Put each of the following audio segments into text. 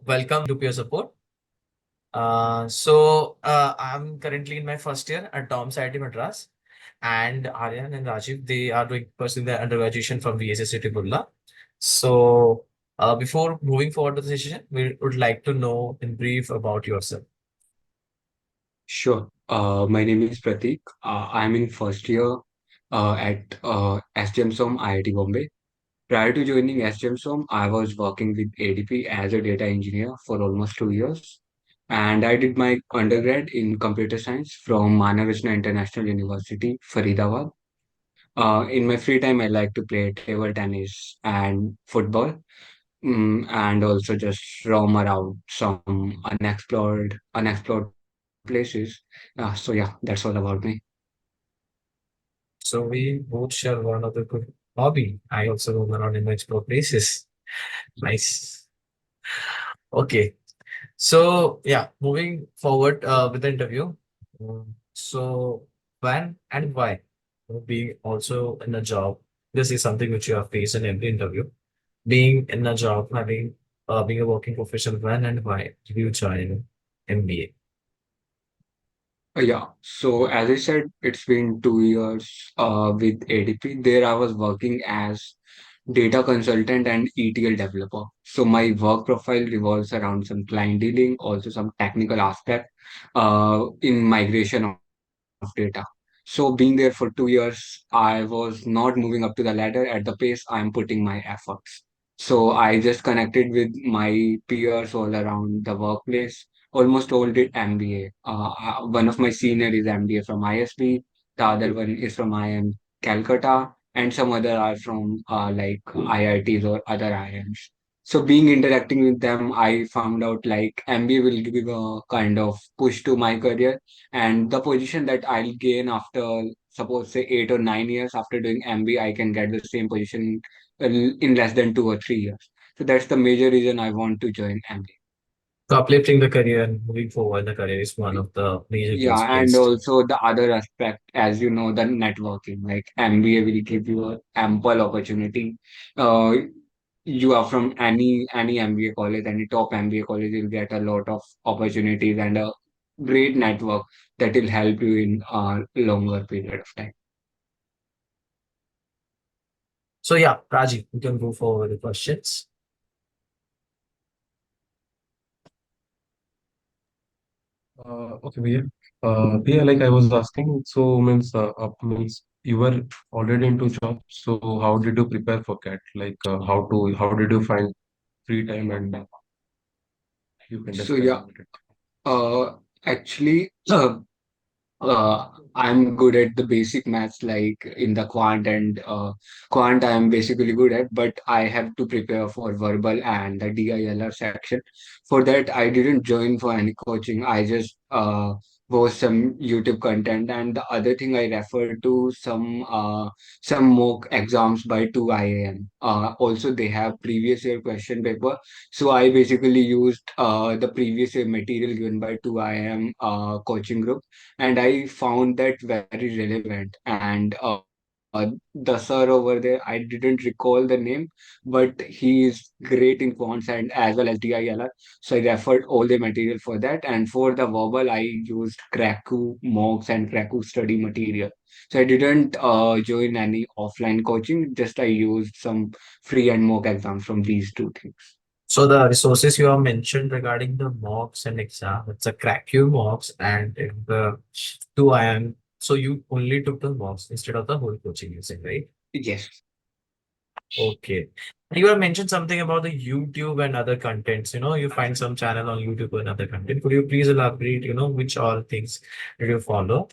welcome to Peer Support. I'm currently in my first year at Tom's IIT Madras, and Aryan and Rajiv they are doing pursuing their undergraduation from VSSCT Bulla. Before moving forward to the session, we would like to know in brief about yourself. Sure. My name is Prateek. I'm in first year at SJMSOM IIT Bombay. Prior to joining SJMSOM, I was working with ADP as a data engineer for almost 2 years. And I did my undergrad in computer science from Manavishna International University, Faridabad. In my free time, I like to play table tennis and football, and also just roam around some unexplored places. So yeah, that's all about me. So we both share one of the good hobby. I also roam around in explore places. Nice. Okay. Moving forward with the interview. So when and why being also in a job, this is something which you have faced in every interview. Being in a job, having being a working professional, when and why did you join MBA? Yeah, so as I said, it's been 2 years with ADP. There I was working as data consultant and ETL developer. So my work profile revolves around some client dealing, also some technical aspect in migration of data. So being there for 2 years, I was not moving up to the ladder at the pace I'm putting my efforts. So I just connected with my peers all around the workplace. Almost all did MBA. One of my senior is MBA from ISB. The other one is from IIM Calcutta, and some other are from like IITs or other IIMs. So being interacting with them, I found out like MBA will give a kind of push to my career, and the position that I'll gain after suppose say 8 or 9 years after doing MBA, I can get the same position in less than 2 or 3 years. So that's the major reason I want to join MBA. So uplifting the career and moving forward the career is one of the major goals Yeah, and placed. also the other aspect, as you know, the networking. Like MBA will give you a ample opportunity. Uh, you are from any MBA college, any top MBA college, you'll get a lot of opportunities and a great network that will help you in a longer period of time. So yeah, Rajiv, we can go forward with the questions. Okay, Bhaiya. Bhaiya, like I was asking, so means you were already into job. So how did you prepare for that? Like how did you find free time and you can So describe yeah, about it. uh, actually, I'm good at the basic maths, like in the quant I'm basically good at, but I have to prepare for verbal and the DILR section. For that, I didn't join for any coaching. I just watched some YouTube content, and the other thing I referred to some mock exams by 2IIM. Also, they have previous year question paper, so I basically used the previous year material given by 2IIM coaching group, and I found that very relevant. And the sir over there, I didn't recall the name, but he is great in quants and as well as DILR. So I referred all the material for that. And for the verbal, I used Kraku mocks and Kraku study material. So I didn't join any offline coaching, just I used some free and mock exams from these two things. So the resources you have mentioned regarding the mocks and exam, it's a crack you mocks and in the 2IM. So you only took the mocks instead of the whole coaching you said, right? Yes. Okay. And you have mentioned something about the YouTube and other contents. You find some channel on YouTube and other content. Could you please elaborate, which all things did you follow?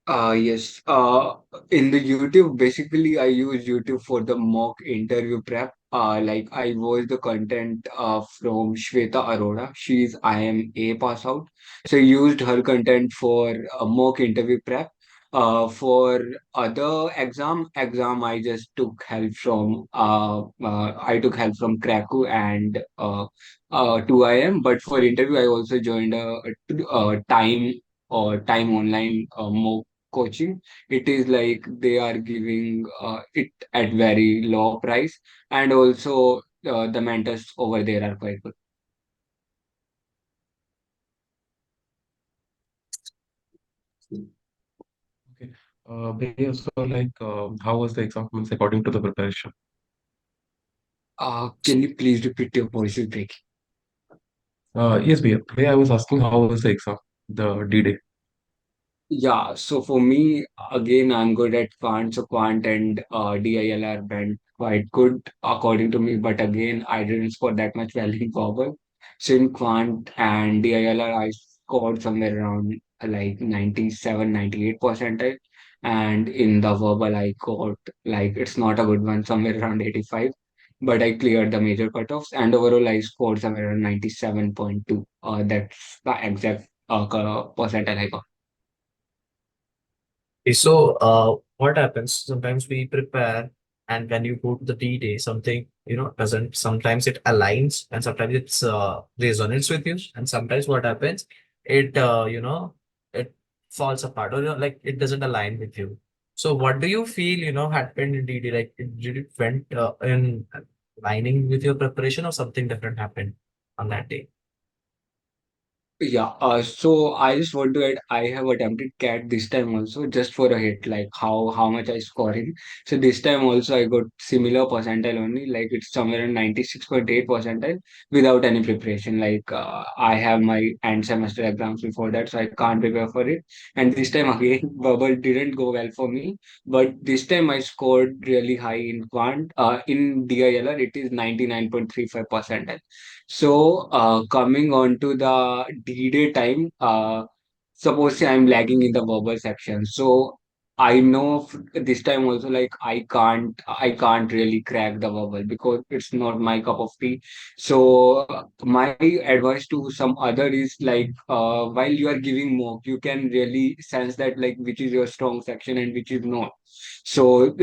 Yes. In the YouTube, basically, I use YouTube for the mock interview prep. Like I watch the content from Shweta Arora. She's IMA pass out. So I used her content for a mock interview prep. For other exam, I just took help from I took help from Kraku and 2IM. But for interview, I also joined a time online mock coaching. It is like they are giving it at very low price, and also the mentors over there are quite good. Okay. Bhaiya, so like, how was the exam? Means according to the preparation. Can you please repeat your voice is breaking? Yes, Bhaiya. Bhaiya, I was asking how was the exam, the D-Day. Yeah, so for me, again, I'm good at quant. So quant and DILR went quite good according to me. But again, I didn't score that much well in verbal. So in quant and DILR, I scored somewhere around like 97, 98 percentile. And in the verbal, I got like, it's not a good one, somewhere around 85. But I cleared the major cutoffs. And overall, I scored somewhere around 97.2. That's the exact percentile I got. Okay, so, what happens? Sometimes we prepare, and when you go to the D-Day, something, doesn't. Sometimes it aligns, and sometimes it's resonates with you, and sometimes what happens, it it falls apart, or like it doesn't align with you. So, what do you feel happened in D-Day? Like, did it went in aligning with your preparation, or something different happened on that day? Yeah, so I just want to add, I have attempted CAT this time also just for a hit, like how much I score in. So this time also I got similar percentile only, like it's somewhere in 96.8 percentile without any preparation. Like I have my end semester exams before that, so I can't prepare for it. And this time again, bubble didn't go well for me, but this time I scored really high in quant. In DILR, it is 99.35 percentile. So, coming on to the D-Day time, suppose say I'm lagging in the verbal section. So I know this time also like I can't really crack the verbal because it's not my cup of tea. So my advice to some other is like while you are giving mock, you can really sense that like which is your strong section and which is not. So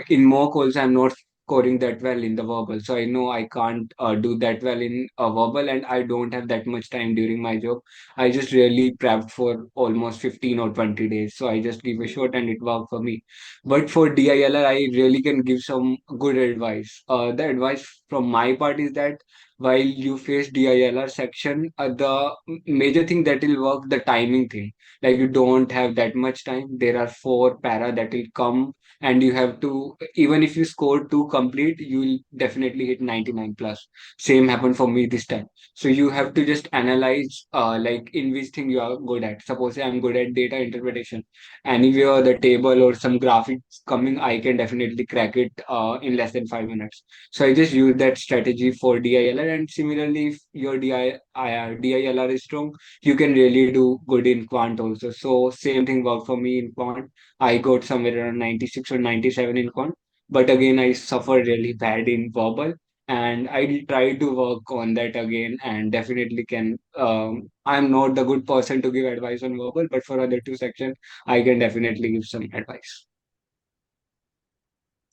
in mock also I'm not scoring that well in the verbal. So I know I can't do that well in verbal, and I don't have that much time during my job. I just really prepped for almost 15 or 20 days. So I just give a shot and it worked for me. But for DILR, I really can give some good advice. The advice from my part is that while you face DILR section, the major thing that will work, the timing thing. Like you don't have that much time. There are four para that will come, and you have to, even if you score two complete, you will definitely hit 99 plus. Same happened for me this time. So you have to just analyze like in which thing you are good at. Suppose I'm good at data interpretation. Anywhere the table or some graphics coming, I can definitely crack it in less than 5 minutes. So I just use that strategy for DILR. And similarly, if your DILR is strong, you can really do good in quant also. So same thing worked for me in quant. I got somewhere around 96 or 97 in quant. But again, I suffered really bad in verbal, and I'll try to work on that again and definitely can. I'm not the good person to give advice on verbal, but for other two sections, I can definitely give some advice.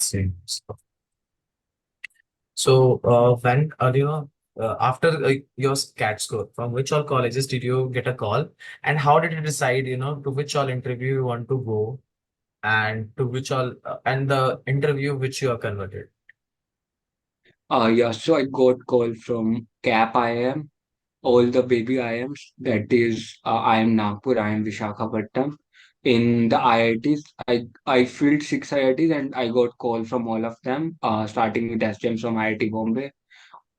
Same. So, when after your CAT score, from which all colleges did you get a call, and how did you decide, to which all interview you want to go, and to which all and the interview which you are converted? Yeah, so I got call from CAP IIM, all the baby IIMs, that is IIM Nagpur, IIM Vishakhapatnam. In the IITs, I filled six IITs and I got call from all of them, starting with SJMSOM IIT Bombay,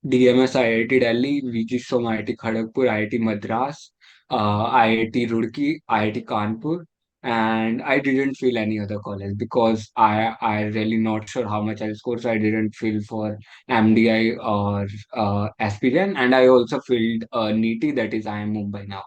DMS IIT Delhi, VGSOM IIT Kharagpur, IIT Madras, IIT Roorkee, IIT Kanpur, and I didn't feel any other college because I really not sure how much I'll score, so I didn't feel for MDI or aspirant, and I also filled NEET, that is I am Mumbai now.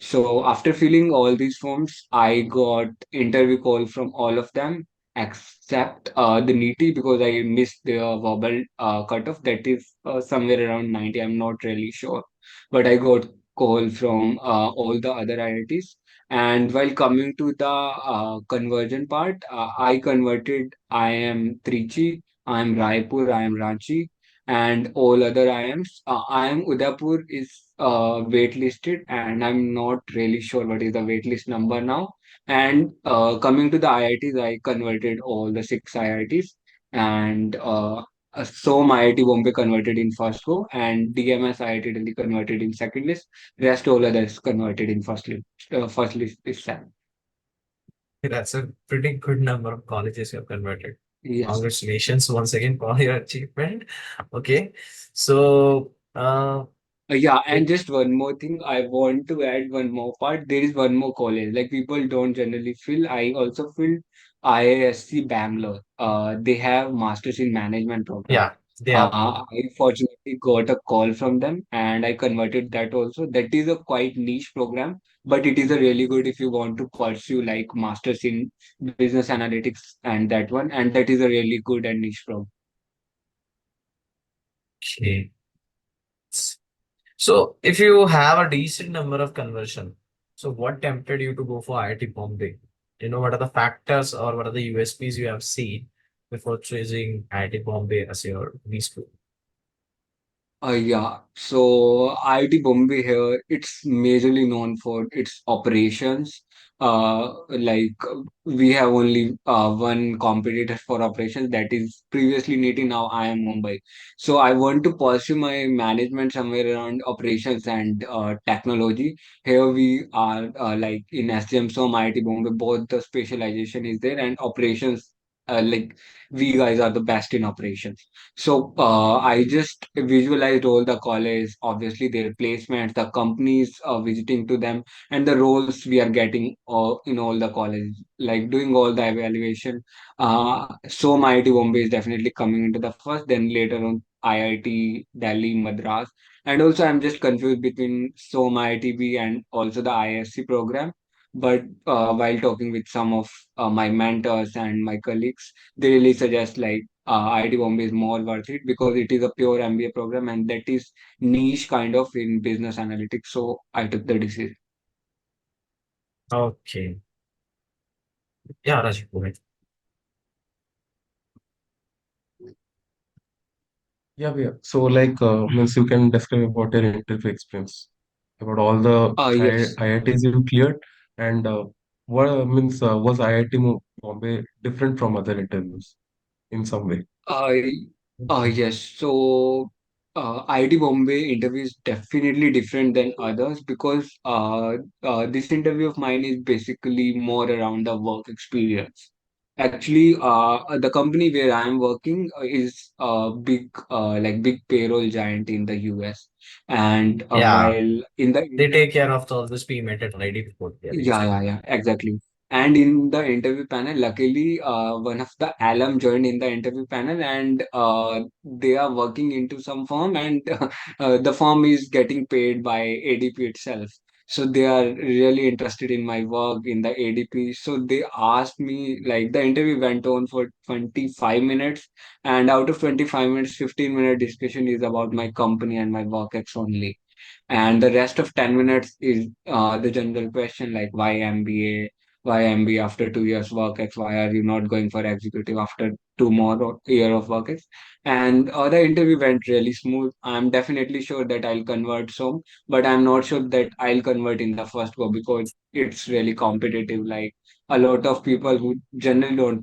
So after filling all these forms, I got interview call from all of them except the NEET because I missed the verbal cutoff. That is somewhere around 90. I'm not really sure, but I got call from all the other IITs. And while coming to the conversion part, I converted. I am Trichy, I am Raipur, I am Ranchi, and all other IIMs. I am Udaipur is waitlisted, and I'm not really sure what is the waitlist number now. And coming to the IITs, I converted all the six IITs, and SOM IIT Bombay converted in first go, and DMS IIT Delhi converted in second list. Rest all others converted in first list. First list is 7. That's a pretty good number of colleges you have converted. Yes. Congratulations once again for your achievement. Okay. So, Yeah, and it, just one more thing, I want to add one more part. There is one more college. Like people don't generally feel. I also feel IISc Bangalore. They have Masters in Management program. yeah, they have. I fortunately got a call from them, and I converted that also. That is a quite niche program, but it is a really good if you want to pursue like Masters in Business Analytics and that one, and that is a really good and niche program. Okay. So, if you have a decent number of conversion, so what tempted you to go for IIT Bombay? What are the factors or what are the USPs you have seen before choosing IIT Bombay as your B school? Yeah, so IIT Bombay here, it's majorly known for its operations. We have only one competitor for operations that is previously NITI, now I am Mumbai. So I want to pursue my management somewhere around operations and technology. Here we are like in SJMSOM, IIT Bombay, both the specialization is there and operations. Like we guys are the best in operations. So I just visualized all the college, obviously their placements, the companies visiting to them, and the roles we are getting in all the colleges. Like doing all the evaluation. So my IIT Bombay is definitely coming into the first, then later on IIT Delhi, Madras, and also I'm just confused between SOM IITB and also the ISC program. But while talking with some of my mentors and my colleagues, they really suggest like IIT Bombay is more worth it because it is a pure MBA program and that is niche kind of in business analytics. So I took the decision. Okay. Yeah, Rajiv, go ahead. Yeah, yeah. So like, means you can describe about your interview experience, about all the Yes. IITs you cleared, and what means was IIT Bombay different from other interviews in some way? Uh, yes. So, IIT Bombay interview is definitely different than others because this interview of mine is basically more around the work experience. Actually, the company where I'm working is a big payroll giant in the US. And Yeah, while in the they interview, take care of all this payment and ID report they are yeah, using. yeah, yeah, exactly. And in the interview panel, luckily, one of the alum joined in the interview panel, and they are working into some firm, and the firm is getting paid by ADP itself. So they are really interested in my work in the ADP. So they asked me, like, the interview went on for 25 minutes, and out of 25 minutes, 15-minute discussion is about my company and my work ex only, and the rest of 10 minutes is the general question like why MBA after 2 years work X, why are you not going for executive after two more year of work X? And the interview went really smooth. I'm definitely sure that I'll convert some, but I'm not sure that I'll convert in the first go because it's really competitive. Like a lot of people who generally don't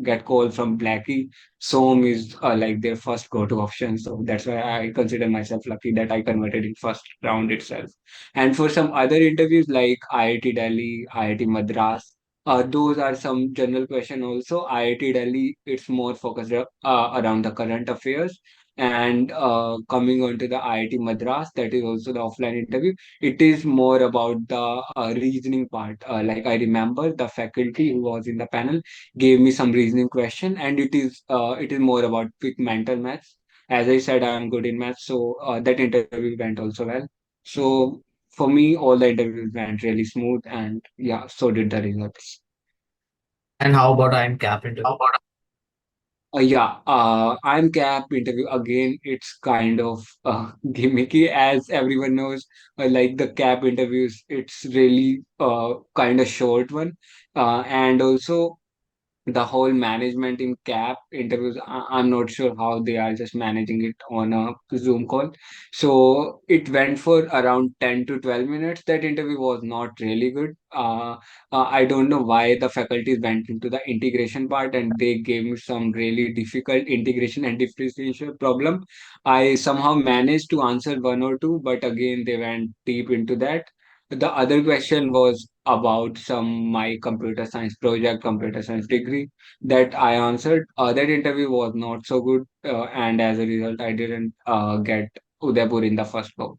get called from Blackie, SOM is like their first go-to option. So that's why I consider myself lucky that I converted in first round itself. And for some other interviews like IIT Delhi, IIT Madras, those are some general question also. IIT Delhi, it's more focused around the current affairs. And coming on to the IIT Madras, that is also the offline interview. It is more about the reasoning part. Like I remember the faculty who was in the panel gave me some reasoning question, and it is more about quick mental maths. As I said, I am good in maths, so that interview went also well. So for me, all the interviews went really smooth, and yeah, so did the results. And how about I'm cap interview? Yeah, I'm cap interview again. It's kind of gimmicky, as everyone knows. Like the cap interviews, it's really kind of short one, and also the whole management in cap interviews, I'm not sure how they are just managing it on a Zoom call. So it went for around 10 to 12 minutes. That interview was not really good. I don't know why the faculties went into the integration part and they gave me some really difficult integration and differentiation problem. I somehow managed to answer one or two, but again they went deep into that. The other question was about some my computer science project, computer science degree that I answered. That interview was not so good, and as a result, I didn't get Udaipur in the first round.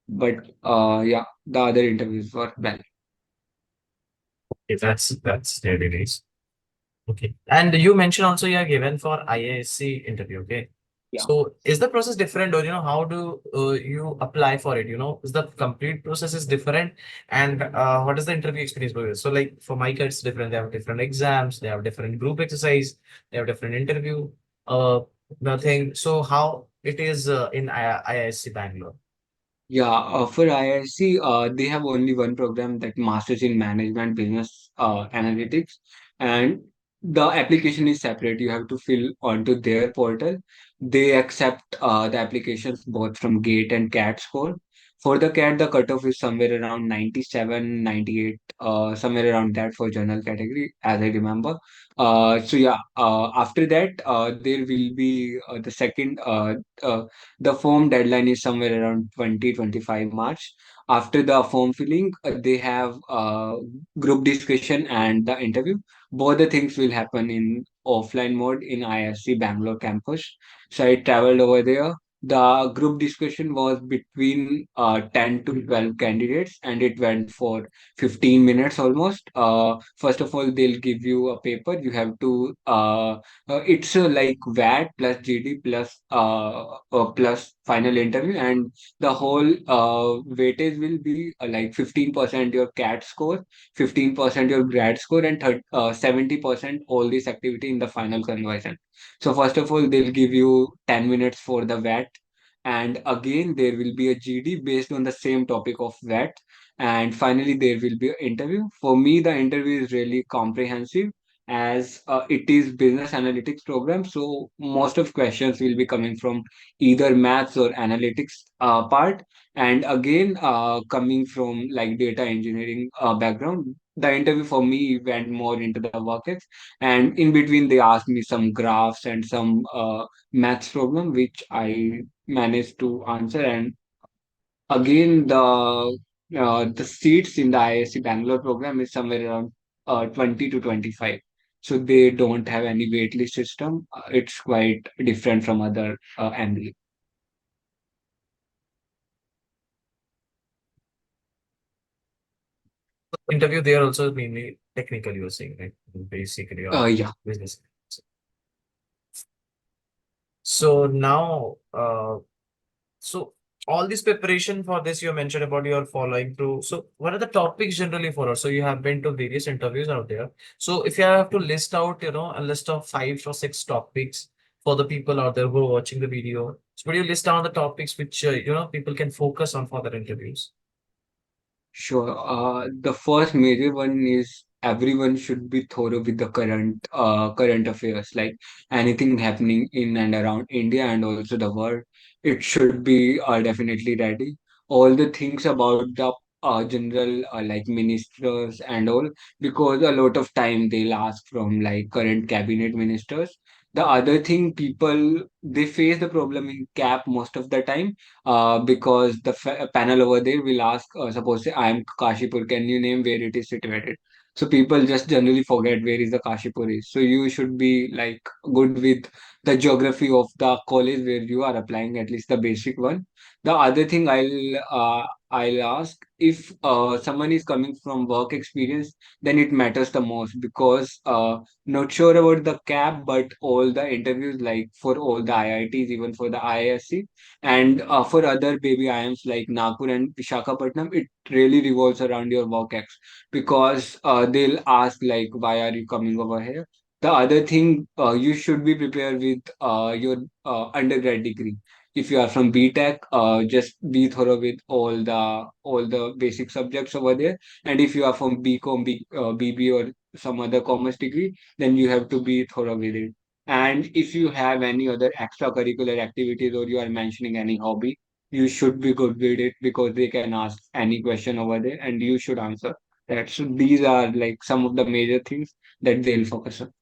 But yeah, the other interviews were well. Okay, that's really nice. Okay. And you mentioned also you are given for IISc interview. Okay. Yeah. So is the process different, or how do you apply for it? Is the complete process is different, and what is the interview experience for you? So like for my kids, different. They have different exams. They have different group exercise. They have different interview. Nothing. So how it is in IISc Bangalore? Yeah, for IIC, they have only one program, that Masters in Management Business Analytics, and the application is separate. You have to fill onto their portal. They accept the applications both from GATE and CAT score. For the CAT, the cutoff is somewhere around 97, 98, somewhere around that for general category, as I remember. So yeah, after that, there will be the second. The form deadline is somewhere around 2025 March. After the form filling, they have group discussion and the interview. Both the things will happen in offline mode in ISC Bangalore campus. So I traveled over there. The group discussion was between 10 to 12 candidates, and it went for 15 minutes almost. First of all, they'll give you a paper. You have to it's like VAT plus GD plus final interview, and the whole weightage will be like 15% your CAT score, 15% your grad score, and 70% all this activity in the final conversion. So first of all, they'll give you 10 minutes for the VAT, and again there will be a GD based on the same topic of VAT, and finally there will be an interview. For me, the interview is really comprehensive, as it is business analytics program, so most of questions will be coming from either maths or analytics part, and again coming from like data engineering background. The interview for me went more into the workx, and in between they asked me some graphs and some maths problem which I managed to answer. And again, the seats in the IISc Bangalore program is somewhere around 20 to 25. So they don't have any waitlist system. It's quite different from other MBA. Interview there also mainly technical you're saying, right? Basically, or Yeah, business. So now, so all this preparation for this you mentioned about your following through. So what are the topics generally followed? So you have been to various interviews out there. So if you have to list out, a list of 5 or 6 topics for the people out there who are watching the video. So would you list down the topics which people can focus on for their interviews? sure. The first major one is everyone should be thorough with the current affairs, like anything happening in and around India and also the world. It should be definitely ready. All the things about the general like ministers and all, because a lot of time they'll ask from like current cabinet ministers. The other thing, people they face the problem in cap most of the time, because the panel over there will ask, suppose say, I am Kashipur, can you name where it is situated? So people just generally forget where is the Kashipur is. So you should be like good with the geography of the college where you are applying, at least the basic one. The other thing I'll ask, if someone is coming from work experience, then it matters the most, because not sure about the cap, but all the interviews like for all the IITs, even for the IISc, and for other baby IIMs like Nagpur and Visakhapatnam, it really revolves around your work ex, because they'll ask like, why are you coming over here? The other thing, you should be prepared with your undergrad degree. If you are from BTech, just be thorough with all the basic subjects over there. And if you are from BCom, BB, or some other commerce degree, then you have to be thorough with it. And if you have any other extracurricular activities or you are mentioning any hobby, you should be good with it, because they can ask any question over there and you should answer that. So these are like some of the major things that they'll focus on.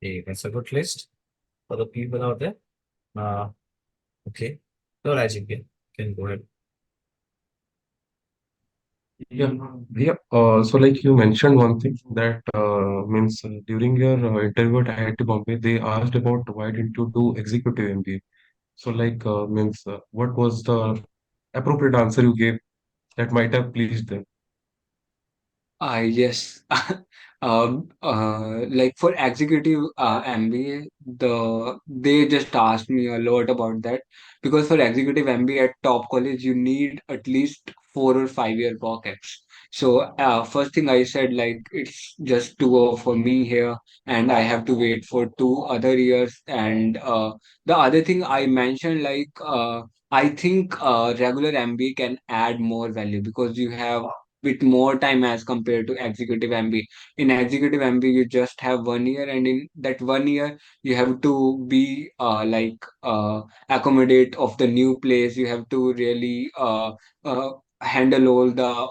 Okay, that's a good list for the people out there. Uh, okay. So Rajiv, can go ahead. Yeah, yeah. So like you mentioned one thing that means during your interview at IIT Bombay, they asked about why didn't you do executive MBA? So like means what was the appropriate answer you gave that might have pleased them? Yes. Like for executive MBA, they just asked me a lot about that because for executive MBA at top college, you need at least 4 or 5 year work ex. So first thing I said, like it's just 2 years for me here, and I have to wait for 2 other years. And the other thing I mentioned, like I think regular MBA can add more value because you have with more time as compared to executive MBA. In executive MBA, you just have 1 year, and in that 1 year, you have to be accommodate of the new place. You have to really handle all the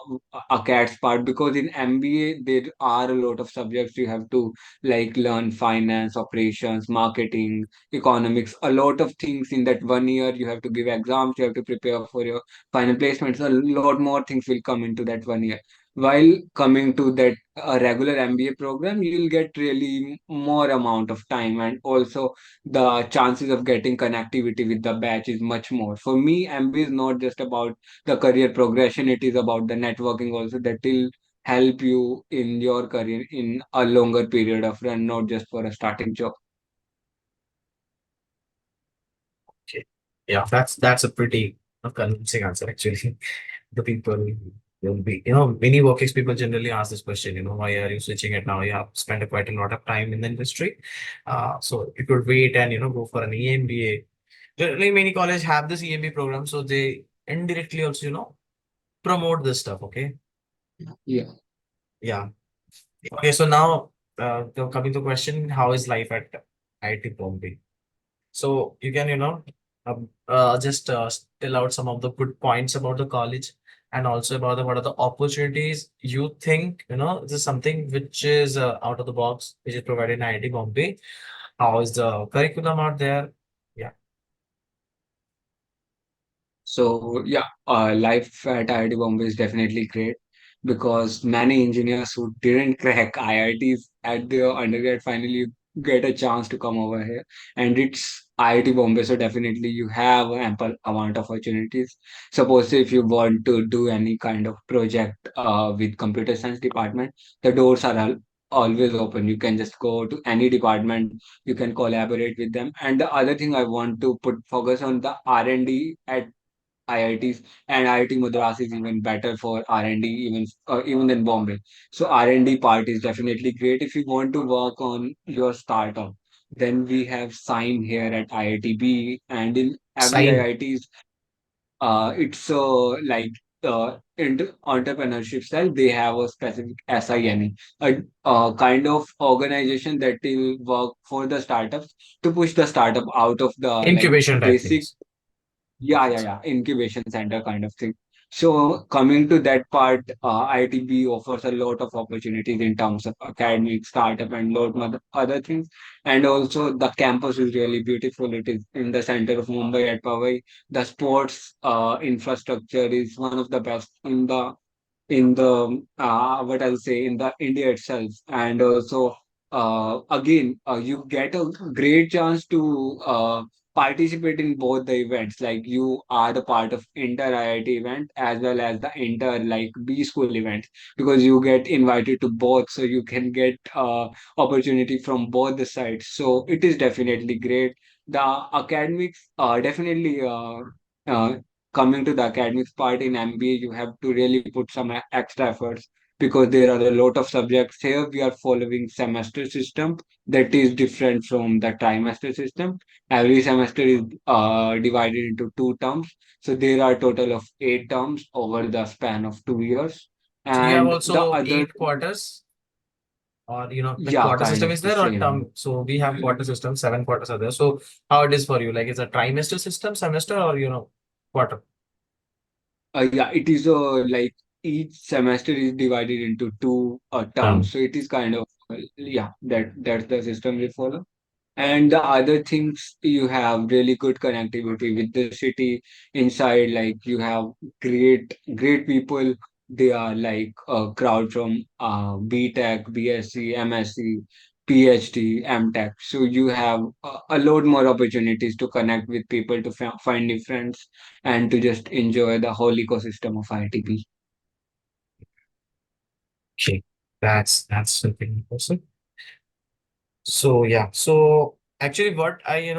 acad's part because in MBA there are a lot of subjects you have to like learn finance, operations, marketing, economics, a lot of things in that 1 year. You have to give exams, you have to prepare for your final placements. A lot more things will come into that 1 year. While coming to that a regular MBA program, you'll get really more amount of time, and also the chances of getting connectivity with the batch is much more. For me, MBA is not just about the career progression; it is about the networking also that will help you in your career in a longer period of run, not just for a starting job. Okay. Yeah, that's a pretty convincing answer actually. The people will be, many workers people generally ask this question, why are you switching it now? You have spent quite a lot of time in the industry. So you could wait and, go for an EMBA. Generally, many colleges have this EMBA program, so they indirectly also, promote this stuff. Okay. Yeah. Yeah. Okay. So now, coming to question, how is life at IIT Bombay? So you can, just tell out some of the good points about the college and also about the what are the opportunities you think, this is something which is out of the box, which is provided in IIT Bombay. How is the curriculum out there? Yeah. So yeah, life at IIT Bombay is definitely great because many engineers who didn't crack IITs at their undergrad finally get a chance to come over here, and it's IIT Bombay, so definitely you have ample amount of opportunities. Suppose if you want to do any kind of project with computer science department, the doors are always open. You can just go to any department, you can collaborate with them. And the other thing I want to put focus on the R&D at IITs, and IIT Madras is even better for R&D even than Bombay. So R&D part is definitely great if you want to work on your startup. Then we have Sign here at IITB, and in every Sign. IITs, it's like entrepreneurship style. They have a specific SINE, a kind of organization that will work for the startups to push the startup out of the like Incubation type basic. things. Yeah. Incubation center kind of thing. So coming to that part, ITB offers a lot of opportunities in terms of academic, startup, and lot of other things. And also the campus is really beautiful. It is in the center of Mumbai at Powai. The sports infrastructure is one of the best in the what I'll say in the India itself, and also again you get a great chance to participate in both the events. Like you are the part of inter IIT event as well as the inter like B school event because you get invited to both, so you can get opportunity from both the sides. So it is definitely great. The academics definitely. Uh, Coming to the academics part in MBA, you have to really put some extra efforts because there are a lot of subjects here. We are following semester system that is different from the trimester system. Every semester is divided into 2 terms, so there are total of 8 terms over the span of 2 years. So you have And the also other, 8 quarters, or like yeah, quarter kind system of is the there or same. term? So we have quarter system, 7 quarters are there. So how it is for you? Like, is a trimester system, semester, or quarter? Yeah, it is like each semester is divided into 2 terms, Term. so it is kind of yeah, that's the system we follow. And the other things, you have really good connectivity with the city inside. Like you have great people They are like a crowd from BTech, BSc, MSc, PhD, MTech. So you have a lot more opportunities to connect with people, to find new friends, and to just enjoy the whole ecosystem of ITB. Okay, that's something awesome. So yeah, so actually, what I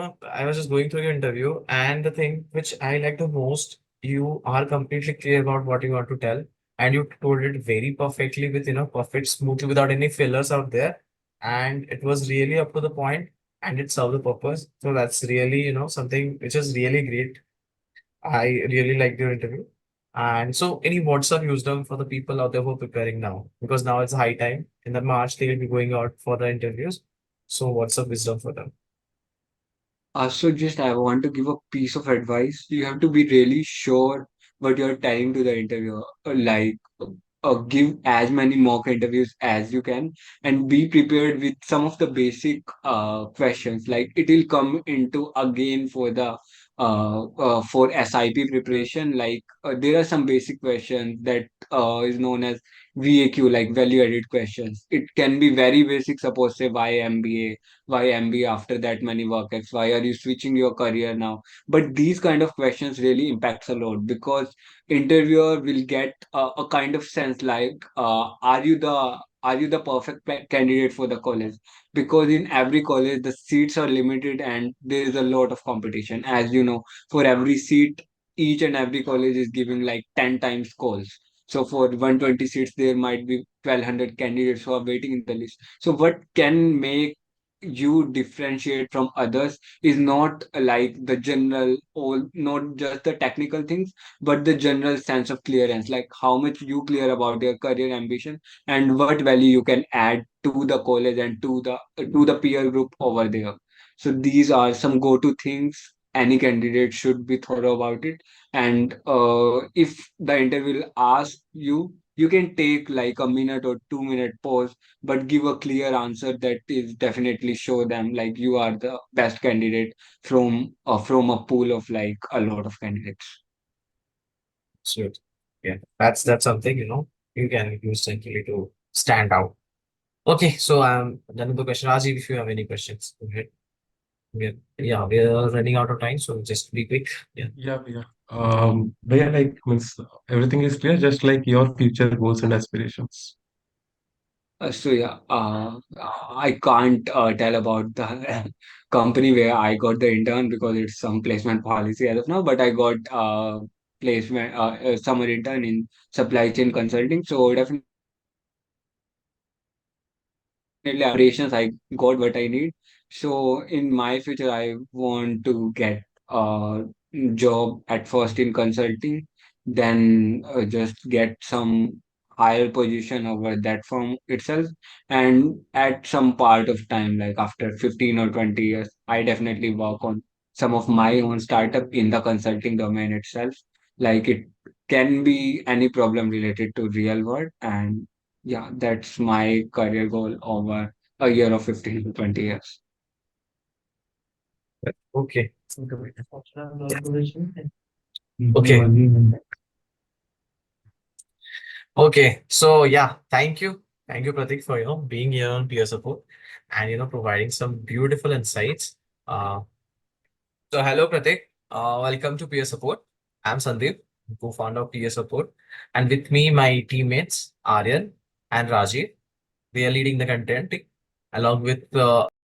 was just going through your interview, and the thing which I like the most, you are completely clear about what you want to tell, and you told it very perfectly with perfect smoothly without any fillers out there, and it was really up to the point, and it served the purpose. So that's really something which is really great. I really liked your interview. And so, any words of wisdom for the people out there who are preparing now? Because now it's high time. In the March, they will be going out for the interviews. So, what's of wisdom for them? So just I want to give a piece of advice. You have to be really sure what you're telling to the interviewer. Give as many mock interviews as you can, and be prepared with some of the basic questions. Like it will come into again for SIP preparation. There are some basic questions that is known as VAQ, like value added questions. It can be very basic. Suppose say why MBA, why MBA after that many work X, why are you switching your career now? But these kind of questions really impacts a lot, because interviewer will get a kind of sense like are you the perfect candidate for the college, because in every college the seats are limited and there is a lot of competition, as you know. For every seat, each and every college is giving like 10 times calls. So for 120 seats there might be 1200 candidates who are waiting in the list. So what can make you differentiate from others is not like the general, or not just the technical things, but the general sense of clearance, like how much you clear about your career ambition and what value you can add to the college and to the peer group over there. So these are some go-to things any candidate should be thorough about it. And if the interview will ask you, you can take like a minute or 2 minute pause, but give a clear answer that is definitely show them like you are the best candidate from a pool of like a lot of candidates. So, yeah, that's something you can use essentially to stand out. Okay, so I'm done with the question. Rajiv, if you have any questions, go ahead. Yeah, we are running out of time, so just be quick. Yeah. Yeah. Bhaiya, like means everything is clear, just like your future goals and aspirations. I can't tell about the company where I got the intern because it's some placement policy as of now. But I got placement summer intern in supply chain consulting. So definitely operations, I got what I need. So in my future, I want to get a job at first in consulting, then just get some higher position over that firm itself. And at some part of time, like after 15 or 20 years, I definitely work on some of my own startup in the consulting domain itself. Like it can be any problem related to real world, and yeah, that's my career goal over a year of 15 to 20 years. Okay. Okay. Okay. So yeah, thank you. Thank you, Pratik, for being here on peer support and providing some beautiful insights. Uh so hello Pratik. Welcome to peer support. I'm Sandeep, co-founder of peer support. And with me, my teammates Aryan and Rajiv. We are leading the content along with